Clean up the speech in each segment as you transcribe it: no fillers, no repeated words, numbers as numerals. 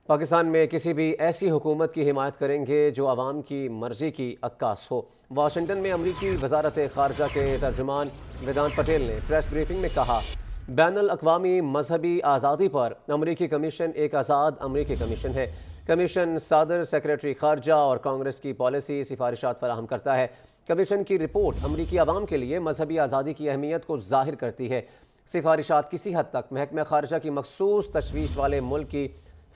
पाकिस्तान में किसी भी ऐसी हुकूमत की हिमायत करेंगे जो आवाम की मर्जी की अक्कास हो। वाशिंगटन में अमरीकी वजारत खारजा के तर्जुमान वेदांत पटेल ने प्रेस ब्रीफिंग में कहा, बैनुल अक़वामी मजहबी आज़ादी पर अमरीकी कमीशन एक आज़ाद अमरीकी कमीशन है। कमीशन सदर, सेक्रेटरी खारजा और कांग्रेस की पॉलिसी सिफारिशात फराहम करता है। कमीशन की रिपोर्ट अमरीकी आवाम के लिए मजहबी आज़ादी की अहमियत को जाहिर करती है। सिफारिशात किसी हद तक महकमा खारजा की मखसूस तशवीश वाले मुल्क की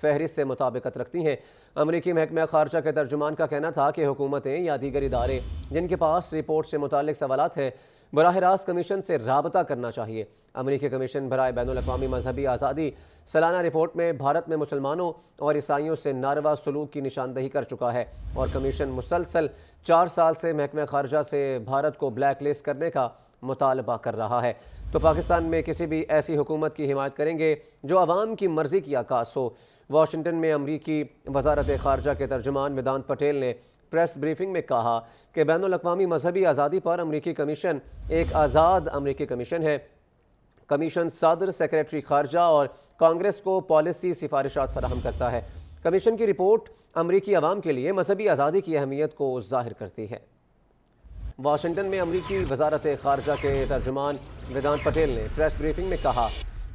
फहरिस्त से मुताबिकत रखती हैं। अमरीकी महकमा खारजा के तर्जुमान का कहना था कि हुकूमतें या दीगर इदारे जिनके पास रिपोर्ट से मुतालिक सवालात हैं, बराह रास्त कमीशन से राबता करना चाहिए। अमरीकी कमीशन बराए बैनुल अक़वामी मजहबी आज़ादी सालाना रिपोर्ट में भारत में मुसलमानों और ईसाइयों से नारवा सलूक की निशानदही कर चुका है और कमीशन मुसलसल 4 साल से महकमा खारजा से भारत को ब्लैक लिस्ट करने का मुतालबा कर रहा है। तो पाकिस्तान में किसी भी ऐसी हुकूमत की हिमायत करेंगे जो आवाम की मर्जी की अक्कास हो। वाशिंगटन में अमरीकी वजारत खारजा के तर्जुमान वेदांत पटेल ने प्रेस ब्रीफिंग में कहा कि बैनुल अक़वामी मजहबी आज़ादी पर अमरीकी कमीशन एक आज़ाद अमरीकी कमीशन है। कमीशन सदर, सेक्रेटरी खारजा और कांग्रेस को पॉलिसी सिफारिशात फराहम करता है। कमीशन की रिपोर्ट अमरीकी अवाम के लिए मजहबी आज़ादी की अहमियत को जाहिर करती है। वाशिंगटन में अमरीकी वजारत खारजा के तर्जुमान वेदांत पटेल ने प्रेस ब्रीफिंग में कहा,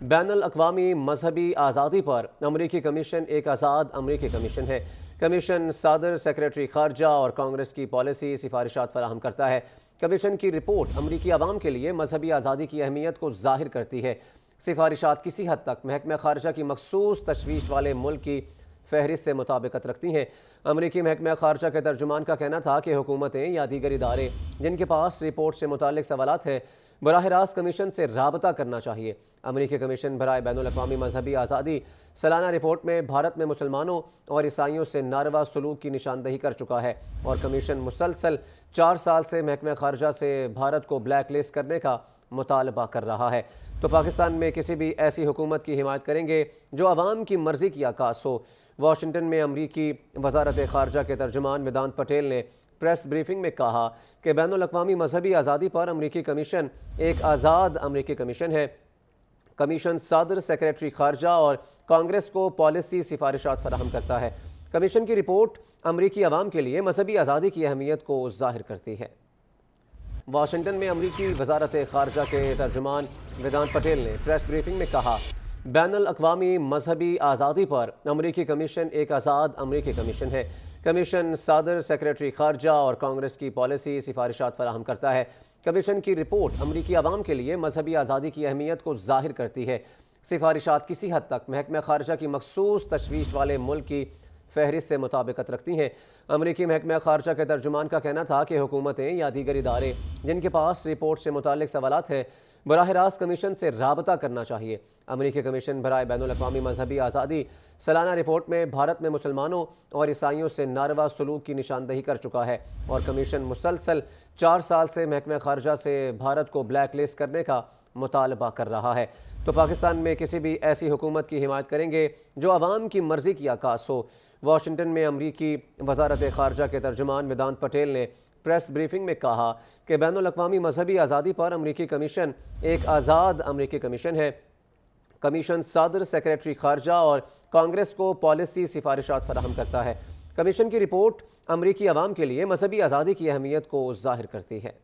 बैनुल अक़वामी मजहबी आज़ादी पर अमरीकी कमीशन एक आज़ाद अमरीकी कमीशन है। कमीशन सदर, सेक्रेटरी खारजा और कांग्रेस की पॉलिसी सिफारिशात फराहम करता है। कमीशन की रिपोर्ट अमरीकी आवाम के लिए मजहबी आज़ादी की अहमियत को जाहिर करती है। सिफारिशात किसी हद तक महकमा खारजा की मखसूस तशवीश वाले मुल्क की फहरिस्त से मुताबिकत रखती हैं। अमरीकी महकमा खारजा के तर्जुमान का कहना था कि हुकूमतें या दीगर इदारे जिनके पास रिपोर्ट से मुतालिक सवालात हैं, बराह रास्त कमीशन से राबता करना चाहिए। अमरीकी कमीशन बराए बैनुल अक़वामी मजहबी आज़ादी सालाना रिपोर्ट में भारत में मुसलमानों और ईसाइयों से नारवा सलूक की निशानदही कर चुका है और कमीशन मुसलसल 4 साल से महकमा खारजा से भारत को ब्लैक लिस्ट करने का मुतालबा कर रहा है। तो पाकिस्तान में किसी भी ऐसी हुकूमत की हिमायत करेंगे जो आवाम की मर्जी की अक्कास हो। वाशिंगटन में अमरीकी वजारत खारजा के तर्जुमान वेदांत पटेल ने प्रेस ब्रीफिंग में कहा कि बैनुल अक़वामी मजहबी आज़ादी पर अमरीकी कमीशन एक आज़ाद अमरीकी कमीशन है। कमीशन सदर, सेक्रेटरी खारजा और कांग्रेस को पॉलिसी सिफारिशात फराहम करता है। कमीशन की रिपोर्ट अमरीकी अवाम के लिए मजहबी आज़ादी की अहमियत को जाहिर करती है। वाशिंगटन में अमरीकी वजारत खारजा के तर्जुमान वेदांत पटेल ने प्रेस ब्रीफिंग में कहा, बैनुल अक़वामी मजहबी आज़ादी पर अमरीकी कमीशन एक आज़ाद अमरीकी कमीशन है। कमीशन सदर, सेक्रेटरी खारजा और कांग्रेस की पॉलिसी सिफारिशात फराहम करता है। कमीशन की रिपोर्ट अमरीकी अवाम के लिए मजहबी आज़ादी की अहमियत को जाहिर करती है। सिफारिशात किसी हद तक महकमा खारजा की मखसूस तशवीश वाले मुल्क की फहरिस्त से मुताबिकत रखती हैं। अमरीकी महकमा खारजा के तर्जुमान का कहना था कि हुकूमतें या दीगर इदारे जिनके पास रिपोर्ट से मुतालिक सवालात हैं, बराह रास्त कमीशन से राबता करना चाहिए। अमरीकी कमीशन बराए बैनुल अक़वामी मजहबी आज़ादी सालाना रिपोर्ट में भारत में मुसलमानों और ईसाइयों से नारवा सलूक की निशानदही कर चुका है और कमीशन मुसलसल 4 साल से महकमा खारजा से भारत को ब्लैक लिस्ट करने का मुतालबा कर रहा है। तो पाकिस्तान में किसी भी ऐसी हुकूमत की हिमायत करेंगे जो आवाम की मर्जी की अक्कास हो। वाशिंगटन में अमरीकी वजारत खारजा के तर्जुमान वेदांत पटेल ने प्रेस ब्रीफिंग में कहा कि बैनुल अक़वामी मजहबी आज़ादी पर अमरीकी कमीशन एक आज़ाद अमरीकी कमीशन है। कमीशन सदर, सेक्रेटरी खारजा और कांग्रेस को पॉलिसी सिफारिशात फराहम करता है। कमीशन की रिपोर्ट अमरीकी अवाम के लिए मजहबी आज़ादी की अहमियत को जाहिर करती है।